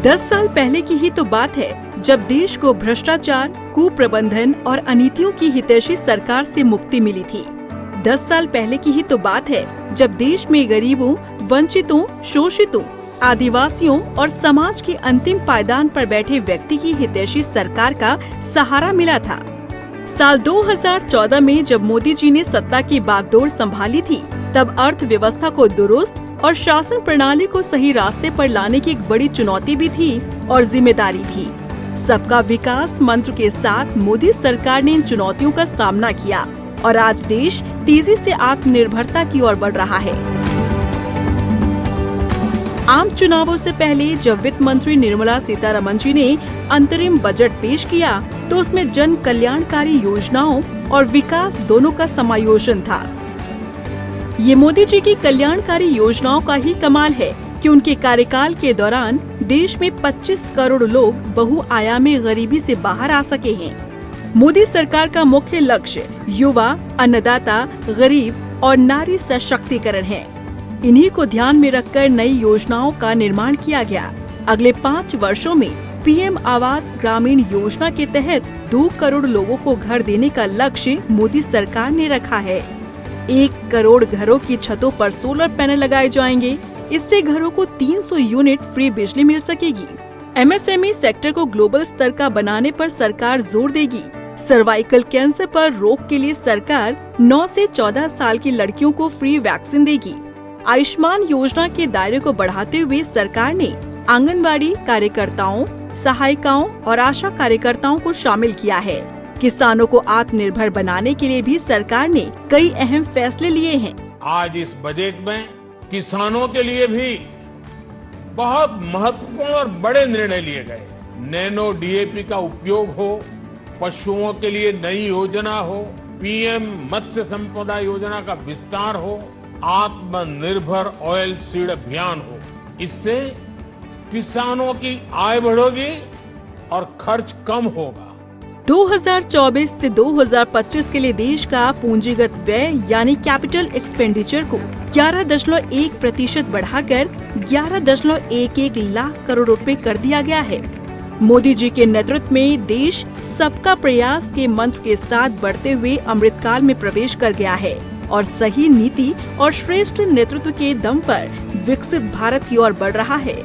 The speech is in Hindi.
10 साल पहले की ही तो बात है जब देश को भ्रष्टाचार, कुप्रबंधन और अनीतियों की हितैषी सरकार से मुक्ति मिली थी। 10 साल पहले की ही तो बात है जब देश में गरीबों, वंचितों, शोषितों, आदिवासियों और समाज के अंतिम पायदान पर बैठे व्यक्ति की हितैषी सरकार का सहारा मिला था। साल 2014 में जब मोदी जी ने सत्ता की बागडोर संभाली थी, तब अर्थव्यवस्था को दुरुस्त और शासन प्रणाली को सही रास्ते पर लाने की एक बड़ी चुनौती भी थी और जिम्मेदारी भी। सबका विकास मंत्र के साथ मोदी सरकार ने इन चुनौतियों का सामना किया और आज देश तेजी से आत्मनिर्भरता की ओर बढ़ रहा है। आम चुनावों से पहले जब वित्त मंत्री निर्मला सीतारमण जी ने अंतरिम बजट पेश किया, तो उसमें जन कल्याणकारी योजनाओं और विकास दोनों का समायोजन था। ये मोदी जी की कल्याणकारी योजनाओं का ही कमाल है कि उनके कार्यकाल के दौरान देश में 25 करोड़ लोग बहुआयामी गरीबी से बाहर आ सके हैं। मोदी सरकार का मुख्य लक्ष्य युवा, अन्नदाता, गरीब और नारी सशक्तिकरण है। इन्हीं को ध्यान में रखकर नई योजनाओं का निर्माण किया गया। अगले 5 वर्षों में पीएम आवास ग्रामीण योजना के तहत 2 करोड़ लोगों को घर देने का लक्ष्य मोदी सरकार ने रखा है। 1 करोड़ घरों की छतों पर सोलर पैनल लगाए जाएंगे। इससे घरों को 300 यूनिट फ्री बिजली मिल सकेगी। एमएसएमई सेक्टर को ग्लोबल स्तर का बनाने पर सरकार जोर देगी। सर्वाइकल कैंसर पर रोक के लिए सरकार 9 से 14 साल की लड़कियों को फ्री वैक्सीन देगी। आयुष्मान योजना के दायरे को बढ़ाते हुए सरकार ने आंगनबाड़ी कार्यकर्ताओं, सहायिकाओं और आशा कार्यकर्ताओं को शामिल किया है। किसानों को आत्मनिर्भर बनाने के लिए भी सरकार ने कई अहम फैसले लिए हैं। आज इस बजट में किसानों के लिए भी बहुत महत्वपूर्ण और बड़े निर्णय लिए गए। नैनो डीएपी का उपयोग हो, पशुओं के लिए नई योजना हो, पीएम मत्स्य संपदा योजना का विस्तार हो, आत्मनिर्भर ऑयल सीड अभियान हो। इससे किसानों की आय बढ़ेगी और खर्च कम होगा। 2024 से 2025 के लिए देश का पूंजीगत व्यय यानी कैपिटल एक्सपेंडिचर को 11.1% बढ़ाकर 11.11 लाख करोड़ रुपए कर दिया गया है। मोदी जी के नेतृत्व में देश सबका प्रयास के मंत्र के साथ बढ़ते हुए अमृतकाल में प्रवेश कर गया है और सही नीति और श्रेष्ठ नेतृत्व के दम पर विकसित भारत की ओर बढ़ रहा है।